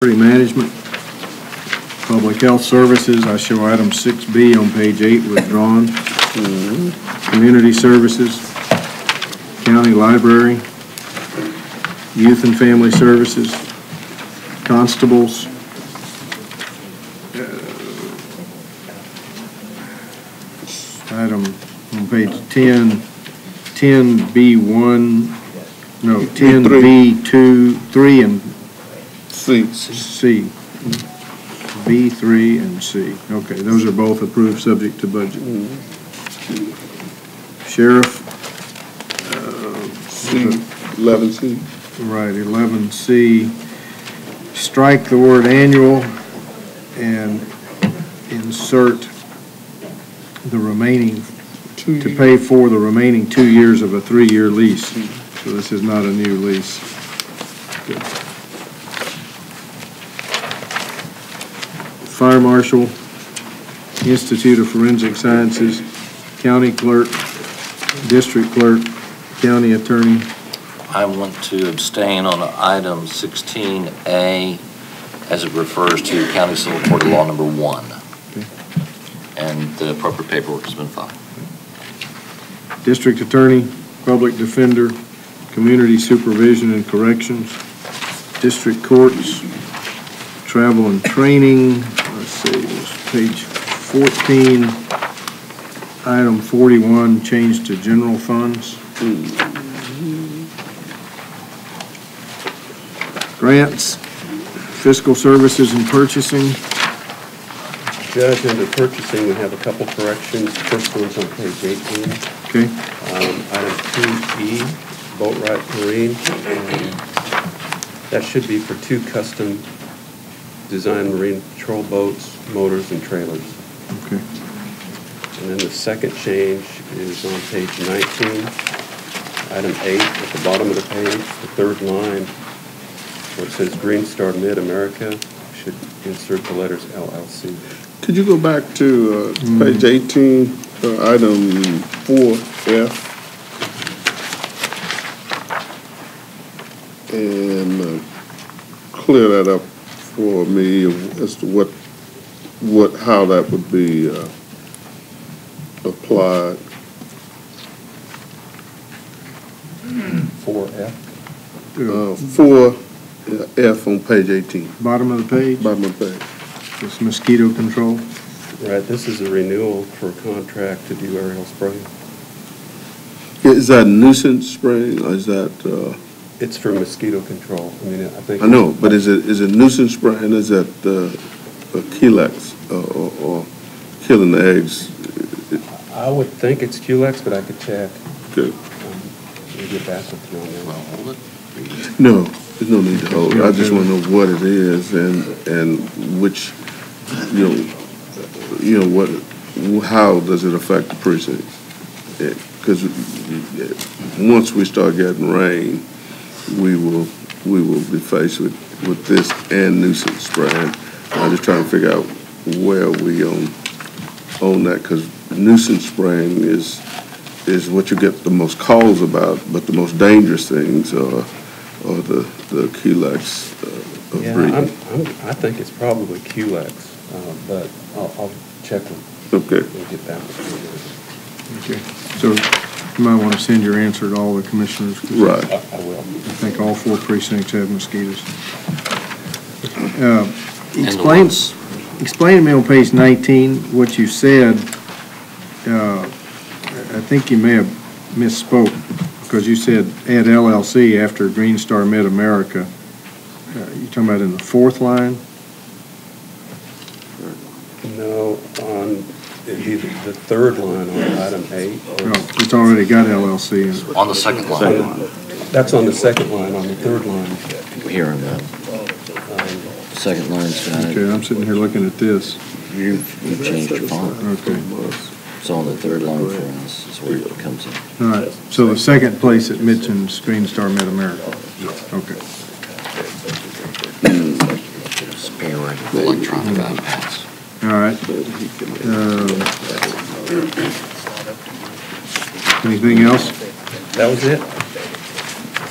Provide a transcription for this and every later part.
Management, Public Health Services, I show item 6B on page 8 withdrawn. Community Services, County Library, Youth and Family Services, Constables, item on page 10, 10B1, no, 10B2, 3 and C. B3 and C. Okay, those are both approved subject to budget. Sheriff. C, 11C. Right, 11C. Strike the word annual and insert the remaining, to pay for the remaining 2 years of a 3-year lease. So this is not a new lease. Good. Fire Marshal, Institute of Forensic Sciences, County Clerk, District Clerk, County Attorney. I want to abstain on item 16A as it refers to County Civil Court of Law number 1. Okay. And the appropriate paperwork has been filed. District Attorney, Public Defender, Community Supervision and Corrections, District Courts, Travel and Training. Let's see, it was page 14, item 41, change to general funds. Grants, Fiscal Services and Purchasing. Judge, under purchasing, we have a couple corrections. First one's on page 18. Okay. Item 2E, Boatwright Marine. That should be for 2 custom design marine patrol boats, motors, and trailers. Okay. And then the second change is on page 19, item 8 at the bottom of the page, the third line, where it says Green Star Mid-America, should insert the letters LLC. Could you go back to page 18, item 4F, and clear that up for me as to how that would be applied. 4F? 4F on page 18. Bottom of the page, Bottom of the page. it's mosquito control. Right, this is a renewal for a contract to do aerial spraying. Is that nuisance spraying, or is that? It's for mosquito control. I mean, I think. I know, but is it nuisance spraying? Is that Kilex or killing the eggs? I would think it's QLEX, but I could check. Good. We'll get back with you on that. Hold it. No, there's no need to hold it. I just want to know what it is and which, how does it affect the precinct? Because once we start getting rain, we will be faced with this and nuisance spraying. I'm just trying to figure out where we on that, because nuisance spraying is what you get the most calls about, but the most dangerous things are the Kilex breeding. I think it's probably QLEX, but I'll check with. Okay. We'll get back with you. Okay. So you might want to send your answer to all the commissioners. Right. I will. I think all 4 precincts have mosquitoes. Explain to me on page 19 what you said. I think you may have misspoke, because you said add LLC after Green Star Mid-America. You talking about in the 4th line? No, on the third line on item 8. No, it's already got LLC in it. On the second line. That's on the second line. On the third line. Here in the second line's got it. Okay, I'm sitting here looking at this. You've changed your font. Okay. So on the third line for us is where it comes in. All right. So the second place it mentions Green Star Mid-America. Okay. Spare electronic iPads. All right. Anything else? That was it.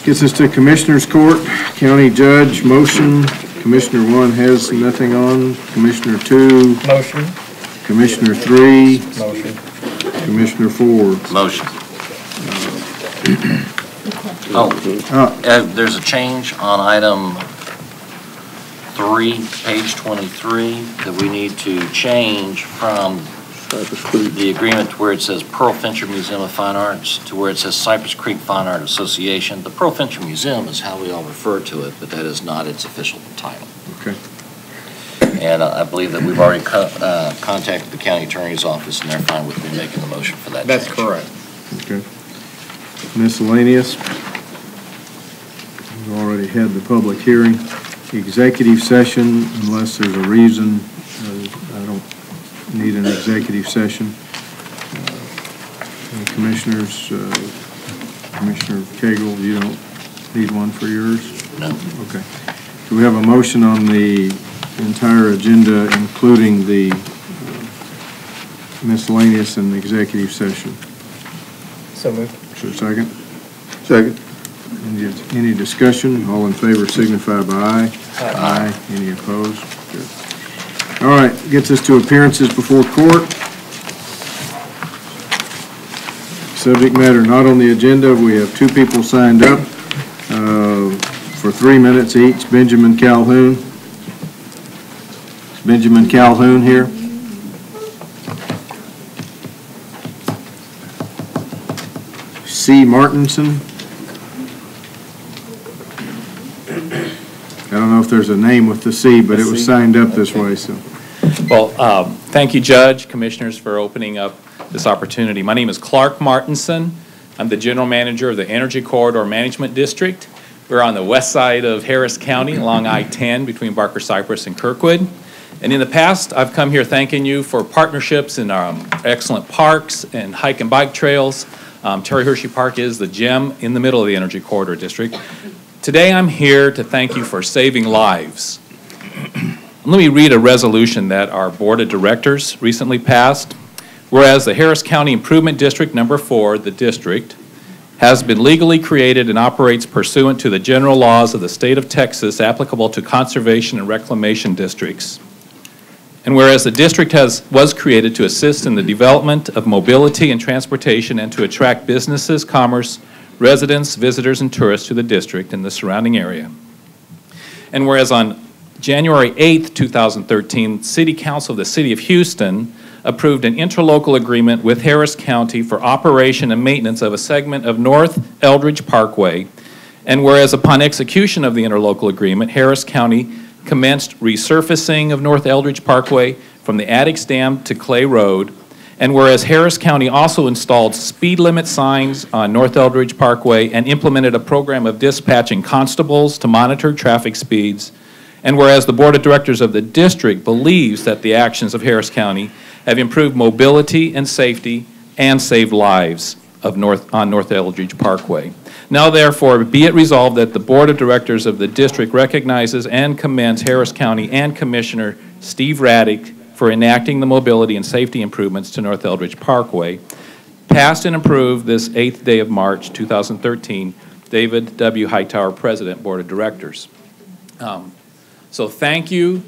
Gets us to Commissioners Court, County Judge, motion, Commissioner 1 has nothing on. Commissioner 2, Motion. Commissioner 3, Motion. Commissioner 4. Motion. There's a change on item 3, page 23, that we need to change from the agreement to where it says Pearl Fincher Museum of Fine Arts to where it says Cypress Creek Fine Art Association. The Pearl Fincher Museum is how we all refer to it, but that is not its official title. Okay. And I believe that we've already contacted the county attorney's office, and they're fine with me making the motion for that change. That's correct. Okay. Miscellaneous. We've already had the public hearing. Executive session, unless there's a reason, I don't need an executive session. Any commissioners, Commissioner Cagle, you don't need one for yours? No. Okay. Do we have a motion on the entire agenda, including the miscellaneous and executive session? So moved. Is there a second? Second. Any discussion? All in favor signify by aye. Aye. Any opposed? Good. All right, gets us to appearances before court. Subject matter not on the agenda. We have 2 people signed up for 3 minutes each. Benjamin Calhoun. Is Benjamin Calhoun here? C. Martinson. I don't know if there's a name with the C, but it was signed up this way, so. Well, thank you, Judge, Commissioners, for opening up this opportunity. My name is Clark Martinson. I'm the General Manager of the Energy Corridor Management District. We're on the west side of Harris County along I-10 between Barker Cypress and Kirkwood. And in the past, I've come here thanking you for partnerships in excellent parks and hike and bike trails. Terry Hershey Park is the gem in the middle of the Energy Corridor District. Today, I'm here to thank you for saving lives. Let me read a resolution that our Board of Directors recently passed. Whereas the Harris County Improvement District Number 4, the district, has been legally created and operates pursuant to the general laws of the state of Texas applicable to conservation and reclamation districts. And whereas the district was created to assist in the development of mobility and transportation and to attract businesses, commerce, residents, visitors, and tourists to the district and the surrounding area. And whereas on January 8th, 2013, City Council of the City of Houston approved an interlocal agreement with Harris County for operation and maintenance of a segment of North Eldridge Parkway. And whereas upon execution of the interlocal agreement, Harris County commenced resurfacing of North Eldridge Parkway from the Addicks Dam to Clay Road. And whereas Harris County also installed speed limit signs on North Eldridge Parkway and implemented a program of dispatching constables to monitor traffic speeds. And whereas the Board of Directors of the district believes that the actions of Harris County have improved mobility and safety and saved lives on North Eldridge Parkway. Now therefore, be it resolved that the Board of Directors of the district recognizes and commends Harris County and Commissioner Steve Raddick for enacting the mobility and safety improvements to North Eldridge Parkway, passed and approved this 8th day of March 2013, David W. Hightower, President, Board of Directors. So thank you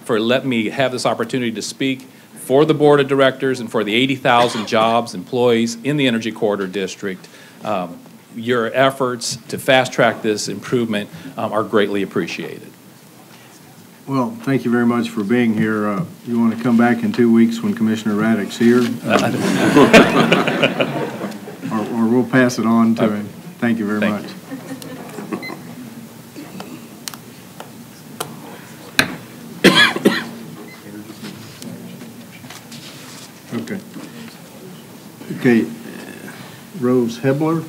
for letting me have this opportunity to speak for the Board of Directors and for the 80,000 jobs, employees in the Energy Corridor District. Your efforts to fast-track this improvement are greatly appreciated. Well, thank you very much for being here. You want to come back in 2 weeks when Commissioner Raddick's here? Or we'll pass it on to him. Thank you very much. Okay. Okay, Rose Hebler.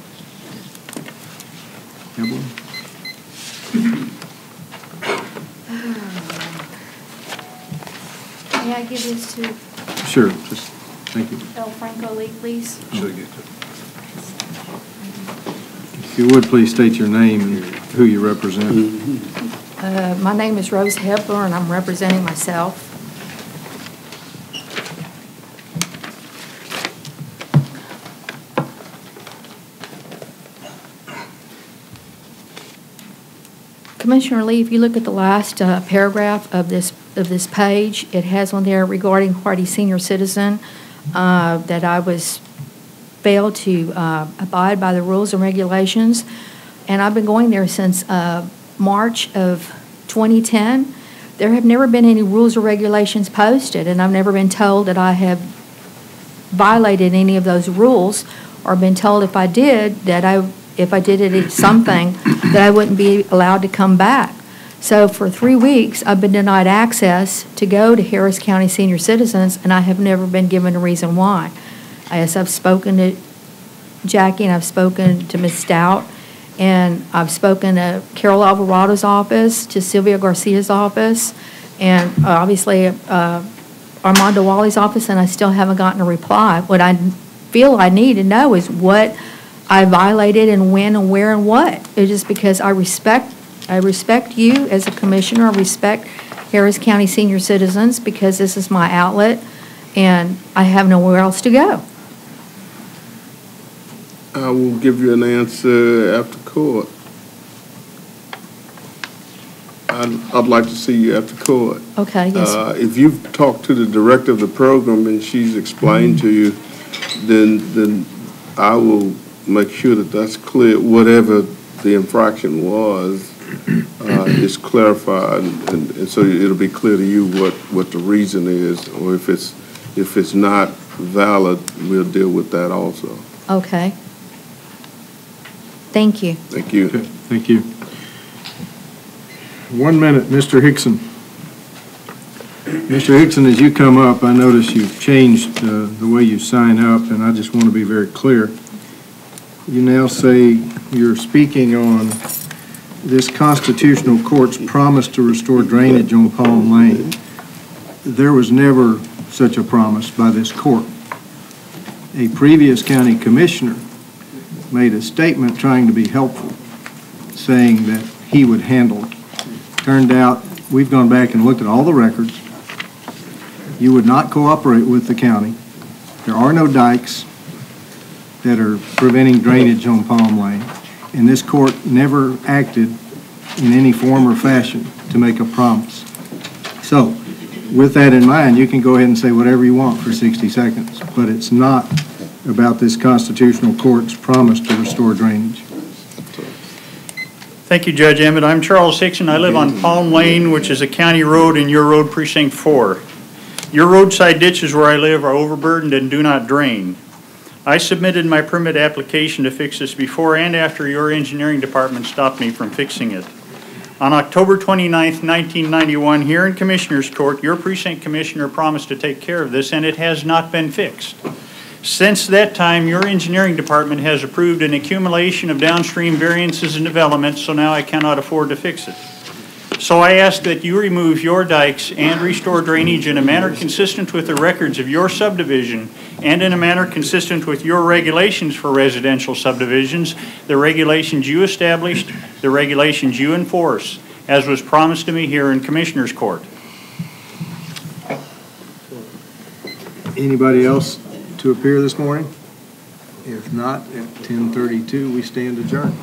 May I give this to Sure, just, thank you. El Franco Lee, please? If you would, please state your name and who you represent. My name is Rose Hebler, and I'm representing myself. Commissioner Lee, if you look at the last paragraph of this page, it has on there regarding party senior citizen that I was failed to abide by the rules and regulations, and I've been going there since March of 2010. There have never been any rules or regulations posted, and I've never been told that I have violated any of those rules, or been told if I did something that I wouldn't be allowed to come back. So for 3 weeks, I've been denied access to go to Harris County Senior Citizens, and I have never been given a reason why. As I've spoken to Jackie, and I've spoken to Ms. Stout, and I've spoken to Carol Alvarado's office, to Sylvia Garcia's office, and obviously Armando Wally's office, and I still haven't gotten a reply. What I feel I need to know is what I violated and when and where and what. It's just because I respect you as a commissioner. I respect Harris County Senior Citizens because this is my outlet, and I have nowhere else to go. I will give you an answer after court. I'd like to see you after court. Okay, yes, sir. If you've talked to the director of the program and she's explained to you, then I will make sure that that's clear. Whatever the infraction was is clarified, and so it'll be clear to you what the reason is, or if it's not valid, we'll deal with that also. Okay. Thank you. Thank you. Okay, thank you. 1 minute, Mr. Hickson. Mr. Hickson, as you come up, I notice you've changed the way you sign up, and I just want to be very clear. You now say you're speaking on this constitutional court's promise to restore drainage on Palm Lane. There was never such a promise by this court. A previous county commissioner made a statement trying to be helpful, saying that he would handle it. Turned out, we've gone back and looked at all the records. You would not cooperate with the county. There are no dikes that are preventing drainage on Palm Lane, and this court never acted in any form or fashion to make a promise. So, with that in mind, you can go ahead and say whatever you want for 60 seconds, but it's not about this constitutional court's promise to restore drainage. Thank you, Judge Emmett. I'm Charles Hickson. I live on Palm Lane, which is a county road in your road precinct 4. Your roadside ditches where I live are overburdened and do not drain. I submitted my permit application to fix this before and after your engineering department stopped me from fixing it. On October 29th, 1991, here in Commissioner's Court, your precinct commissioner promised to take care of this, and it has not been fixed. Since that time, your engineering department has approved an accumulation of downstream variances and developments, so now I cannot afford to fix it. So I ask that you remove your dikes and restore drainage in a manner consistent with the records of your subdivision and in a manner consistent with your regulations for residential subdivisions, the regulations you established, the regulations you enforce, as was promised to me here in Commissioner's Court. Anybody else to appear this morning? If not, at 10:32, we stand adjourned.